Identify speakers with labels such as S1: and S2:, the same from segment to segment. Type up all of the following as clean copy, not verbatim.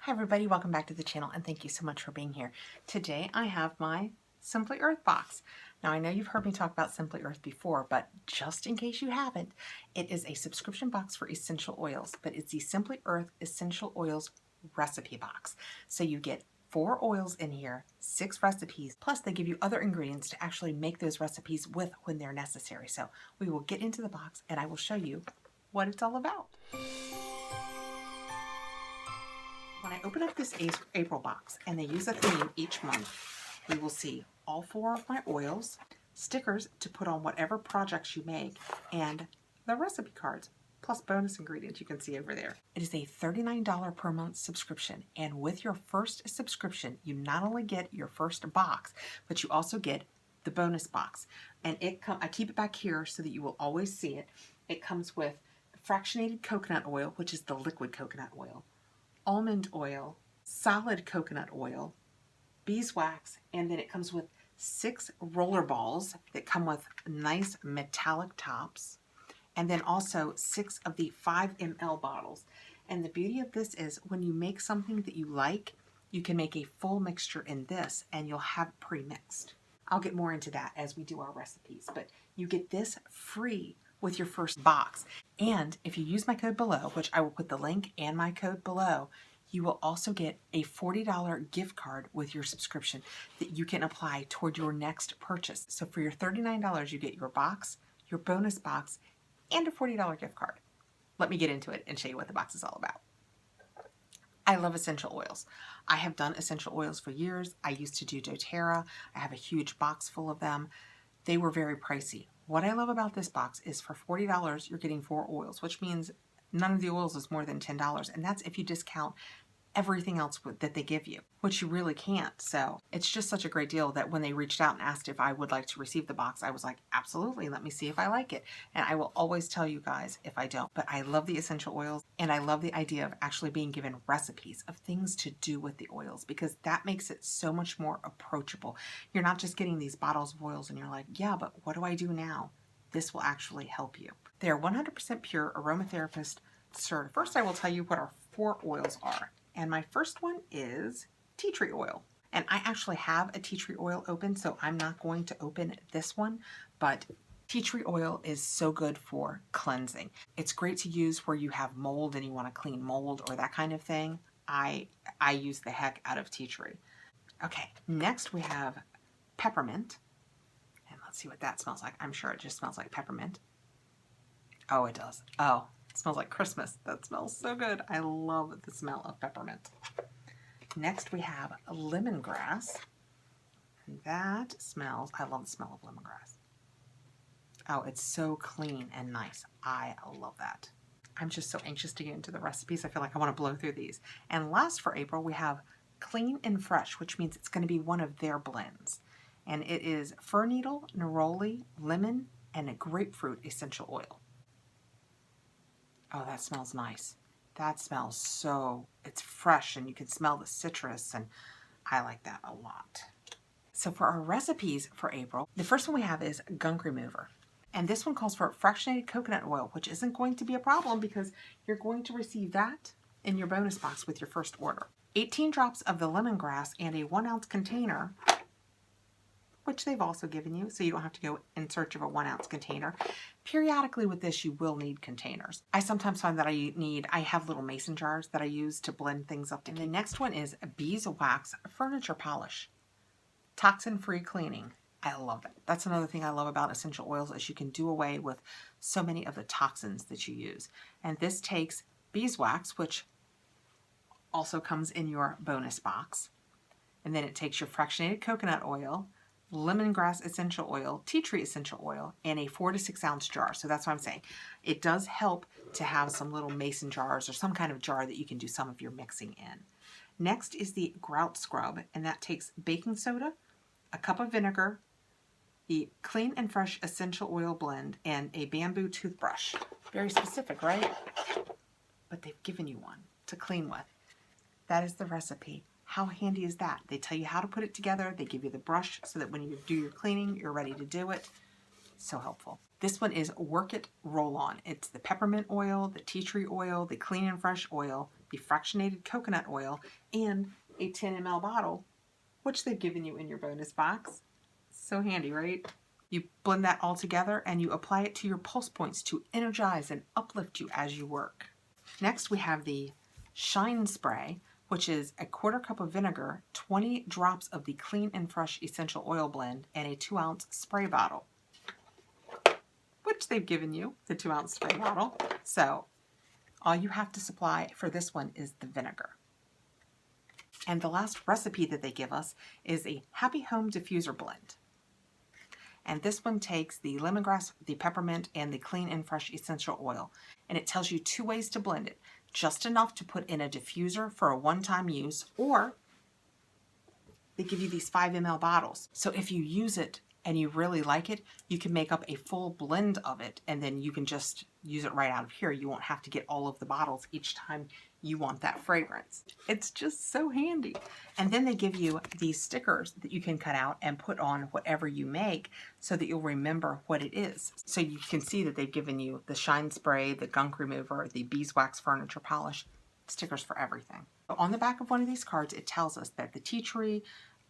S1: Hi everybody, welcome back to the channel and thank you so much for being here. Today I have my Simply Earth box. Now I know you've heard me talk about Simply Earth before, but just in case you haven't, it is a subscription box for essential oils, but it's the Simply Earth Essential Oils recipe box. So you get 4 oils in here, 6 recipes, plus they give you other ingredients to actually make those recipes with when they're necessary. So we will get into the box and I will show you what it's all about. When I open up this April box and they use a theme each month, we will see all 4 of my oils, stickers to put on whatever projects you make, and the recipe cards, plus bonus ingredients you can see over there. It is a $39 per month subscription, and with your first subscription, you not only get your first box, but you also get the bonus box. And I keep it back here so that you will always see it. It comes with fractionated coconut oil, which is the liquid coconut oil, almond oil, solid coconut oil, beeswax, and then it comes with 6 roller balls that come with nice metallic tops, and then also 6 of the 5 ml bottles. And the beauty of this is when you make something that you like, you can make a full mixture in this and you'll have it pre-mixed. I'll get more into that as we do our recipes, but you get this free with your first box. And if you use my code below, which I will put the link and my code below, you will also get a $40 gift card with your subscription that you can apply toward your next purchase. So for your $39, you get your box, your bonus box, and a $40 gift card. Let me get into it and show you what the box is all about. I love essential oils. I have done essential oils for years. I used to do doTERRA. I have a huge box full of them. They were very pricey. What I love about this box is for $40, you're getting 4 oils, which means none of the oils is more than $10. And that's if you discount everything else that they give you, which you really can't. So it's just such a great deal that when they reached out and asked if I would like to receive the box, I was like, absolutely, let me see if I like it. And I will always tell you guys if I don't. But I love the essential oils, and I love the idea of actually being given recipes of things to do with the oils, because that makes it so much more approachable. You're not just getting these bottles of oils and you're like, yeah, but what do I do now? This will actually help you. They are 100% pure aromatherapist certified. First, I will tell you what our 4 oils are. And my first one is tea tree oil. And I actually have a tea tree oil open, so I'm not going to open this one, but tea tree oil is so good for cleansing. It's great to use where you have mold and you want to clean mold or that kind of thing. I use the heck out of tea tree. Okay, next we have peppermint. And let's see what that smells like. I'm sure it just smells like peppermint. Oh, it does. Oh, it smells like Christmas. That smells so good. I love the smell of peppermint. Next we have lemongrass. And that smells, I love the smell of lemongrass. Oh, it's so clean and nice. I love that. I'm just so anxious to get into the recipes. I feel like I want to blow through these. And last for April, we have Clean and Fresh, which means it's going to be one of their blends. And it is fir needle, neroli, lemon, and a grapefruit essential oil. Oh, that smells nice. That smells so, it's fresh and you can smell the citrus, and I like that a lot. So for our recipes for April, the first one we have is gunk remover. And this one calls for fractionated coconut oil, which isn't going to be a problem because you're going to receive that in your bonus box with your first order. 18 drops of the lemongrass and a 1-ounce container, which they've also given you, so you don't have to go in search of a 1-ounce container. Periodically with this, you will need containers. I sometimes find that I have little mason jars that I use to blend things up. And the next one is beeswax furniture polish. Toxin-free cleaning. I love that. That's another thing I love about essential oils is you can do away with so many of the toxins that you use. And this takes beeswax, which also comes in your bonus box. And then it takes your fractionated coconut oil, lemongrass essential oil, tea tree essential oil, and a 4 to 6 ounce jar. So that's what I'm saying. It does help to have some little mason jars or some kind of jar that you can do some of your mixing in. Next is the grout scrub, and that takes baking soda, a cup of vinegar, the Clean and Fresh essential oil blend, and a bamboo toothbrush. Very specific, right? But they've given you one to clean with. That is the recipe. How handy is that? They tell you how to put it together. They give you the brush so that when you do your cleaning, you're ready to do it. So helpful. This one is Work It Roll On. It's the peppermint oil, the tea tree oil, the Clean and Fresh oil, the fractionated coconut oil, and a 10 ml bottle, which they've given you in your bonus box. So handy, right? You blend that all together and you apply it to your pulse points to energize and uplift you as you work. Next, we have the Shine Spray, which is a 1/4 cup of vinegar, 20 drops of the Clean and Fresh essential oil blend, and a 2-ounce spray bottle, which they've given you, the 2-ounce spray bottle. So all you have to supply for this one is the vinegar. And the last recipe that they give us is a Happy Home Diffuser Blend. And this one takes the lemongrass, the peppermint, and the Clean and Fresh essential oil. And it tells you 2 ways to blend it. Just enough to put in a diffuser for a one-time use, or they give you these 5 ml bottles. So if you use it and you really like it, you can make up a full blend of it, and then you can just use it right out of here. You won't have to get all of the bottles each time you want that fragrance. It's just so handy. And then they give you these stickers that you can cut out and put on whatever you make so that you'll remember what it is. So you can see that they've given you the Shine Spray, the Gunk Remover, the Beeswax Furniture Polish, stickers for everything. So on the back of one of these cards, it tells us that the tea tree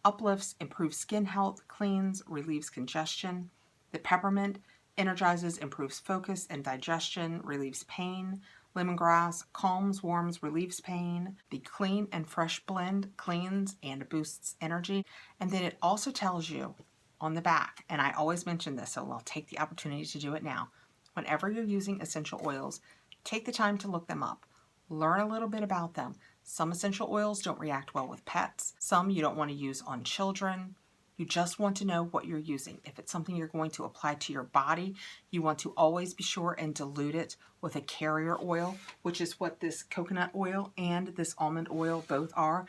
S1: uplifts, improves skin health, cleans, relieves congestion. The peppermint energizes, improves focus and digestion, relieves pain. Lemongrass calms, warms, relieves pain. The Clean and Fresh blend cleans and boosts energy. And then it also tells you on the back, and I always mention this, so I'll take the opportunity to do it now. Whenever you're using essential oils, take the time to look them up. Learn a little bit about them. Some essential oils don't react well with pets. Some you don't want to use on children. You just want to know what you're using. If it's something you're going to apply to your body, you want to always be sure and dilute it with a carrier oil, which is what this coconut oil and this almond oil both are.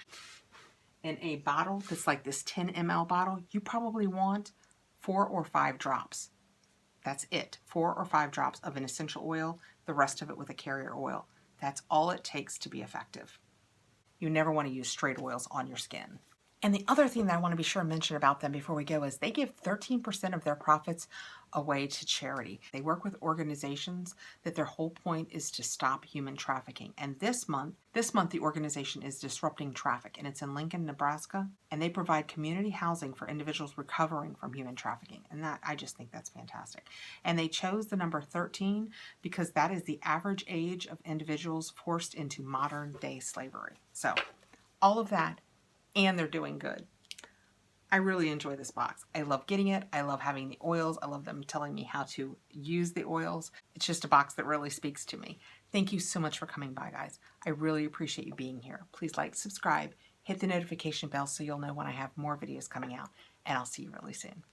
S1: In a bottle that's like this 10 ml bottle, you probably want 4 or 5 drops. That's it, 4 or 5 drops of an essential oil, the rest of it with a carrier oil. That's all it takes to be effective. You never want to use straight oils on your skin. And the other thing that I want to be sure to mention about them before we go is they give 13% of their profits away to charity. They work with organizations that their whole point is to stop human trafficking. And this month the organization is Disrupting Traffic, and it's in Lincoln, Nebraska. And they provide community housing for individuals recovering from human trafficking. And that, I just think that's fantastic. And they chose the number 13 because that is the average age of individuals forced into modern day slavery. So all of that, and they're doing good. I really enjoy this box. I love getting it. I love having the oils. I love them telling me how to use the oils. It's just a box that really speaks to me. Thank you so much for coming by, guys. I really appreciate you being here. Please like, subscribe, hit the notification bell so you'll know when I have more videos coming out, and I'll see you really soon.